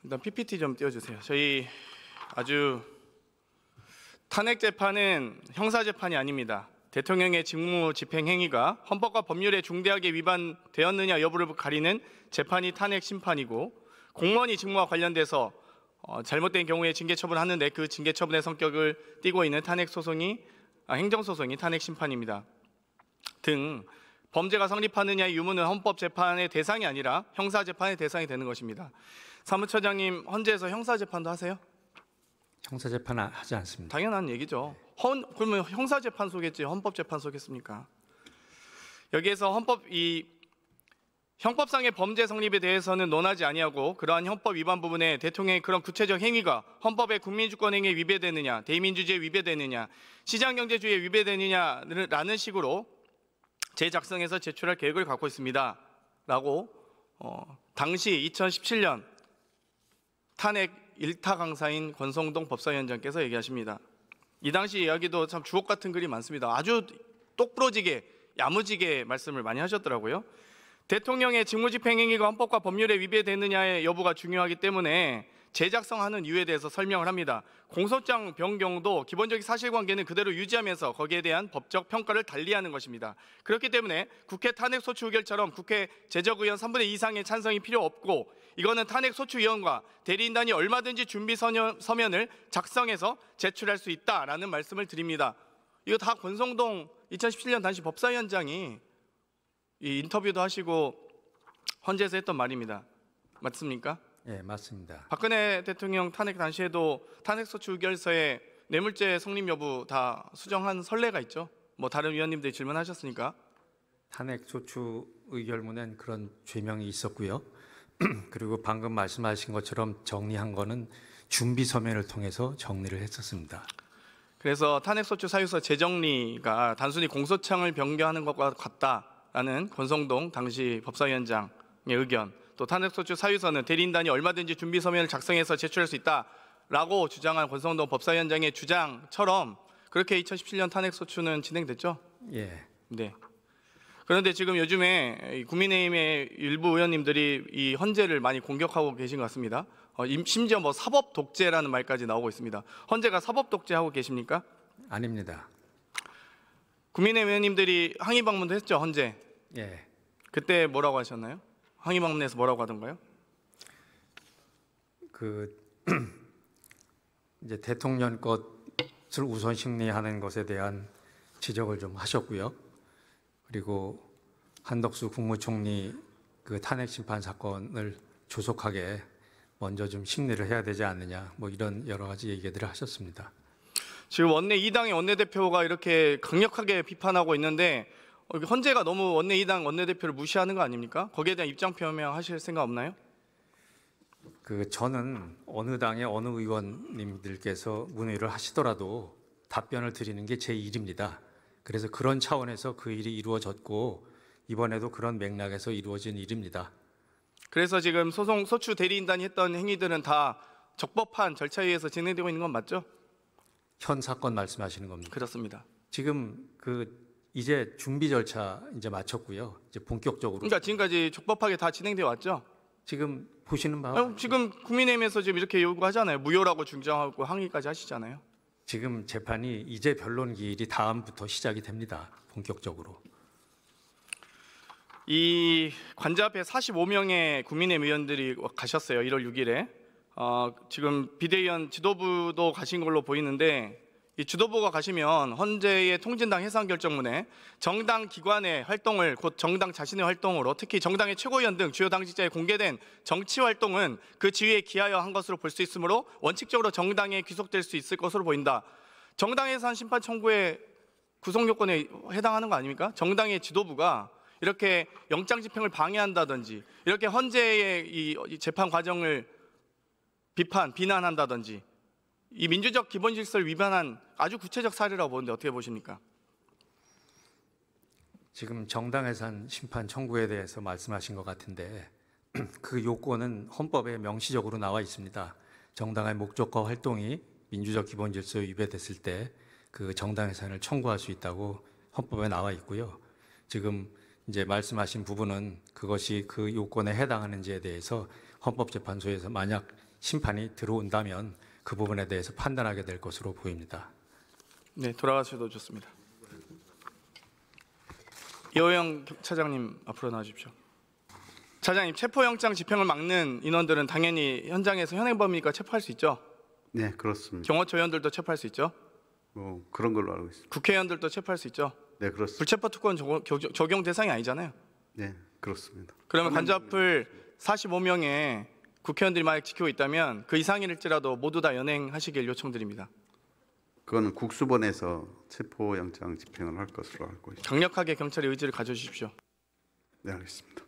일단 PPT 좀 띄워주세요. 저희 아주 탄핵 재판은 형사 재판이 아닙니다. 대통령의 직무 집행 행위가 헌법과 법률에 중대하게 위반되었느냐 여부를 가리는 재판이 탄핵 심판이고, 공무원이 직무와 관련돼서 잘못된 경우에 징계 처분하는데 그 징계 처분의 성격을 띠고 있는 행정소송이 탄핵 심판입니다. 등 범죄가 성립하느냐의 유무는 헌법 재판의 대상이 아니라 형사 재판의 대상이 되는 것입니다. 사무처장님, 헌재에서 형사 재판도 하세요? 형사 재판 하지 않습니다. 당연한 얘기죠. 그러면 형사 재판 속겠지 헌법 재판 속겠습니까? 여기에서 형법상의 범죄 성립에 대해서는 논하지 아니하고, 그러한 헌법 위반 부분에 대통령의 그런 구체적 행위가 헌법의 국민주권 행위에 위배되느냐, 대의민주주의에 위배되느냐, 시장경제주의에 위배되느냐라는 식으로 재작성해서 제출할 계획을 갖고 있습니다 라고 당시 2017년 탄핵 1타 강사인 권성동 법사위원장께서 얘기하십니다. 이 당시 이야기도 참 주옥 같은 글이 많습니다. 아주 똑부러지게 야무지게 말씀을 많이 하셨더라고요. 대통령의 직무집행 행위가 헌법과 법률에 위배되느냐의 여부가 중요하기 때문에 재작성하는 이유에 대해서 설명을 합니다. 공소장 변경도 기본적인 사실관계는 그대로 유지하면서 거기에 대한 법적 평가를 달리하는 것입니다. 그렇기 때문에 국회 탄핵소추 의결처럼 국회 제적의원 3분의 2 이상의 찬성이 필요 없고, 이거는 탄핵소추위원과 대리인단이 얼마든지 준비 서면을 작성해서 제출할 수 있다라는 말씀을 드립니다. 이거 다 권성동 2017년 당시 법사위원장이 이 인터뷰도 하시고 헌재에서 했던 말입니다. 맞습니까? 예, 맞습니다. 박근혜 대통령 탄핵 당시에도 탄핵소추 의결서에 뇌물죄 성립 여부 다 수정한 선례가 있죠. 뭐 다른 위원님들이 질문하셨으니까. 탄핵소추 의결문엔 그런 죄명이 있었고요. 그리고 방금 말씀하신 것처럼 정리한 거는 준비 서면을 통해서 정리를 했었습니다. 그래서 탄핵소추 사유서 재정리가 단순히 공소장을 변경하는 것과 같다라는 권성동 당시 법사위원장의 의견, 또 탄핵소추 사유서는 대리인단이 얼마든지 준비 서면을 작성해서 제출할 수 있다라고 주장한 권성동 법사위원장의 주장처럼 그렇게 2017년 탄핵소추는 진행됐죠? 예. 네. 그런데 지금 요즘에 국민의힘의 일부 의원님들이 이 헌재를 많이 공격하고 계신 것 같습니다. 심지어 뭐 사법 독재라는 말까지 나오고 있습니다. 헌재가 사법 독재하고 계십니까? 아닙니다. 국민의힘 의원님들이 항의 방문도 했죠, 헌재. 예. 그때 뭐라고 하셨나요? 항의 방문에서 뭐라고 하던가요? 이제 대통령 것을 우선 심리하는 것에 대한 지적을 좀 하셨고요. 그리고 한덕수 국무총리 그 탄핵 심판 사건을 조속하게 먼저 좀 심리를 해야 되지 않느냐, 뭐 이런 여러 가지 얘기들을 하셨습니다. 지금 이 당의 원내대표가 이렇게 강력하게 비판하고 있는데 헌재가 너무 이 당 원내대표를 무시하는 거 아닙니까? 거기에 대한 입장 표명하실 생각 없나요? 저는 어느 당의 어느 의원님들께서 문의를 하시더라도 답변을 드리는 게 제 일입니다. 그래서 그런 차원에서 그 일이 이루어졌고 이번에도 그런 맥락에서 이루어진 일입니다. 그래서 지금 소추 대리인단이 했던 행위들은 다 적법한 절차에 의해서 진행되고 있는 건 맞죠? 현 사건 말씀하시는 겁니까? 그렇습니다. 지금 이제 준비 절차 이제 마쳤고요. 이제 본격적으로. 그러니까 지금까지 적법하게 다 진행되어 왔죠? 지금 보시는 바와 지금 국민의힘에서 지금 이렇게 요구하잖아요. 무효라고 중정하고 항의까지 하시잖아요. 지금 재판이 이제 변론 기일이 다음부터 시작이 됩니다. 본격적으로. 이 관저 앞에 45명의 국민의힘 의원들이 가셨어요. 1월 6일에. 지금 비대위원 지도부도 가신 걸로 보이는데, 이 지도부가 가시면 헌재의 통진당 해산 결정문에 정당 기관의 활동을 곧 정당 자신의 활동으로, 특히 정당의 최고위원 등 주요 당직자의 공개된 정치 활동은 그 지위에 기하여 한 것으로 볼 수 있으므로 원칙적으로 정당에 귀속될 수 있을 것으로 보인다. 정당 해산 심판 청구의 구성 요건에 해당하는 거 아닙니까? 정당의 지도부가 이렇게 영장 집행을 방해한다든지, 이렇게 헌재의 이 재판 과정을 비난한다든지, 이 민주적 기본 질서를 위반한 아주 구체적 사례라고 보는데 어떻게 보십니까? 지금 정당 해산 심판 청구에 대해서 말씀하신 것 같은데 그 요건은 헌법에 명시적으로 나와 있습니다. 정당의 목적과 활동이 민주적 기본 질서에 위배됐을 때 그 정당 해산을 청구할 수 있다고 헌법에 나와 있고요. 지금 이제 말씀하신 부분은 그것이 그 요건에 해당하는지에 대해서 헌법재판소에서 만약 심판이 들어온다면 그 부분에 대해서 판단하게 될 것으로 보입니다. 네, 돌아가셔도 좋습니다. 이호영 차장님 앞으로 나와주십시오. 차장님, 체포영장 집행을 막는 인원들은 당연히 현장에서 현행범이니까 체포할 수 있죠? 네, 그렇습니다. 경호처위원들도 체포할 수 있죠? 뭐 그런 걸로 알고 있습니다. 국회의원들도 체포할 수 있죠? 네, 그렇습니다. 불체포 특권 적용 대상이 아니잖아요. 네, 그렇습니다. 그러면 간접을 45명의 국회의원들이 만약 지키고 있다면 그 이상일지라도 모두 다 연행하시길 요청드립니다. 그거는 국수본에서 체포영장 집행을 할 것으로 알고 있습니다. 강력하게 경찰의 의지를 가져주십시오. 네, 알겠습니다.